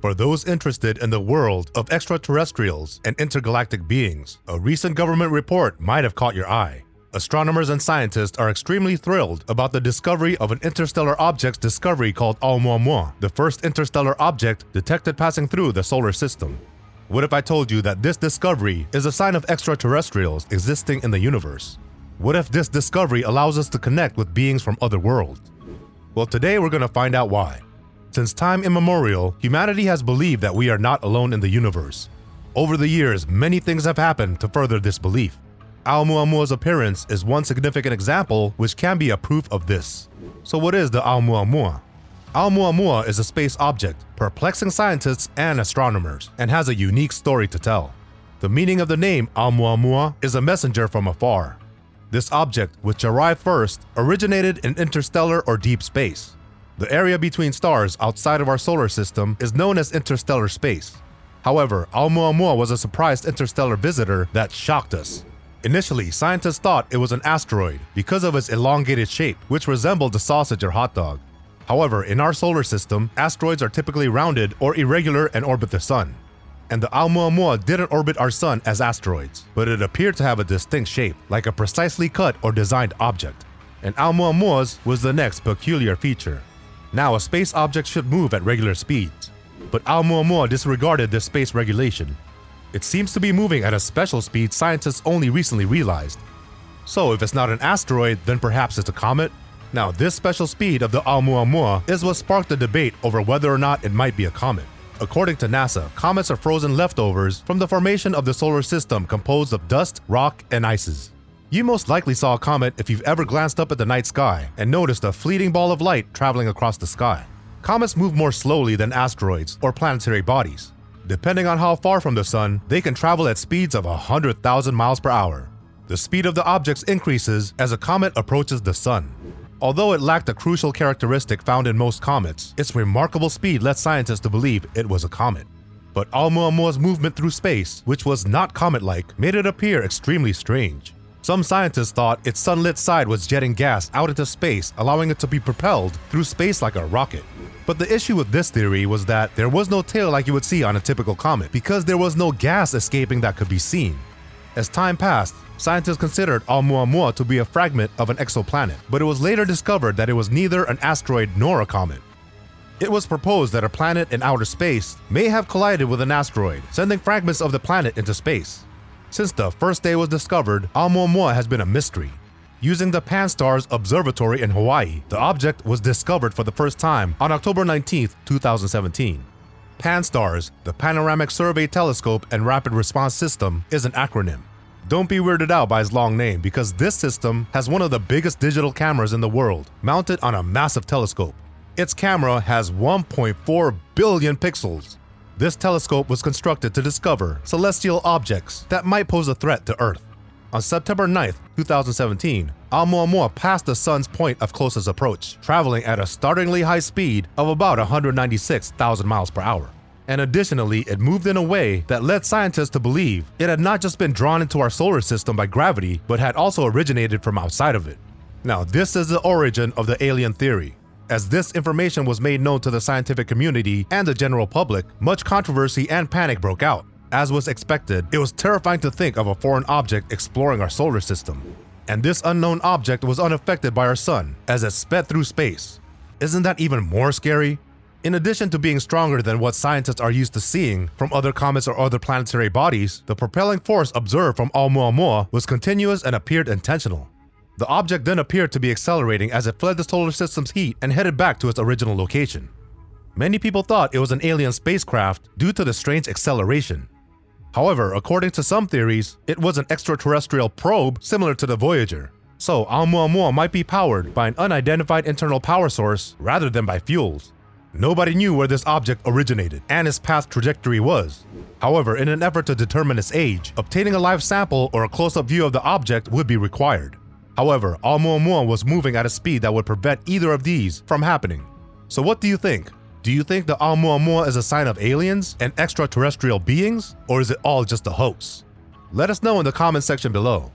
For those interested in the world of extraterrestrials and intergalactic beings, a recent government report might have caught your eye. Astronomers and scientists are extremely thrilled about the discovery of an interstellar object's discovery called Oumuamua, the first interstellar object detected passing through the solar system. What if I told you that this discovery is a sign of extraterrestrials existing in the universe? What if this discovery allows us to connect with beings from other worlds? Well, today we're going to find out why. Since time immemorial, humanity has believed that we are not alone in the universe. Over the years, many things have happened to further this belief. Oumuamua's appearance is one significant example which can be a proof of this. So what is the Oumuamua? Oumuamua is a space object, perplexing scientists and astronomers, and has a unique story to tell. The meaning of the name Oumuamua is a messenger from afar. This object, which arrived first, originated in interstellar or deep space. The area between stars outside of our solar system is known as interstellar space. However, Oumuamua was a surprise interstellar visitor that shocked us. Initially, scientists thought it was an asteroid because of its elongated shape, which resembled a sausage or hot dog. However, in our solar system, asteroids are typically rounded or irregular and orbit the sun. And the Oumuamua didn't orbit our sun as asteroids, but it appeared to have a distinct shape, like a precisely cut or designed object. And Oumuamua's was the next peculiar feature. Now, a space object should move at regular speeds, but Oumuamua disregarded this space regulation. It seems to be moving at a special speed scientists only recently realized. So if it's not an asteroid, then perhaps it's a comet? Now, this special speed of the Oumuamua is what sparked the debate over whether or not it might be a comet. According to NASA, comets are frozen leftovers from the formation of the solar system composed of dust, rock, and ices. You most likely saw a comet if you've ever glanced up at the night sky and noticed a fleeting ball of light traveling across the sky. Comets move more slowly than asteroids or planetary bodies. Depending on how far from the sun, they can travel at speeds of 100,000 miles per hour. The speed of the objects increases as a comet approaches the sun. Although it lacked a crucial characteristic found in most comets, its remarkable speed led scientists to believe it was a comet. But Oumuamua's movement through space, which was not comet-like, made it appear extremely strange. Some scientists thought its sunlit side was jetting gas out into space, allowing it to be propelled through space like a rocket. But the issue with this theory was that there was no tail like you would see on a typical comet, because there was no gas escaping that could be seen. As time passed, scientists considered Oumuamua to be a fragment of an exoplanet, but it was later discovered that it was neither an asteroid nor a comet. It was proposed that a planet in outer space may have collided with an asteroid, sending fragments of the planet into space. Since the first day was discovered, Oumuamua has been a mystery. Using the Pan-STARRS Observatory in Hawaii, the object was discovered for the first time on October 19, 2017. Pan-STARRS, the Panoramic Survey Telescope and Rapid Response System, is an acronym. Don't be weirded out by its long name because this system has one of the biggest digital cameras in the world, mounted on a massive telescope. Its camera has 1.4 billion pixels. This telescope was constructed to discover celestial objects that might pose a threat to Earth. On September 9, 2017, Oumuamua passed the sun's point of closest approach, traveling at a startlingly high speed of about 196,000 miles per hour. And additionally, it moved in a way that led scientists to believe it had not just been drawn into our solar system by gravity, but had also originated from outside of it. Now, this is the origin of the alien theory. As this information was made known to the scientific community and the general public, much controversy and panic broke out. As was expected, it was terrifying to think of a foreign object exploring our solar system. And this unknown object was unaffected by our sun as it sped through space. Isn't that even more scary? In addition to being stronger than what scientists are used to seeing from other comets or other planetary bodies, the propelling force observed from Oumuamua was continuous and appeared intentional. The object then appeared to be accelerating as it fled the solar system's heat and headed back to its original location. Many people thought it was an alien spacecraft due to the strange acceleration. However, according to some theories, it was an extraterrestrial probe similar to the Voyager. So Oumuamua might be powered by an unidentified internal power source rather than by fuels. Nobody knew where this object originated and its path trajectory was. However, in an effort to determine its age, obtaining a live sample or a close-up view of the object would be required. However, Oumuamua was moving at a speed that would prevent either of these from happening. So what do you think? Do you think the Oumuamua is a sign of aliens and extraterrestrial beings, or is it all just a hoax? Let us know in the comment section below.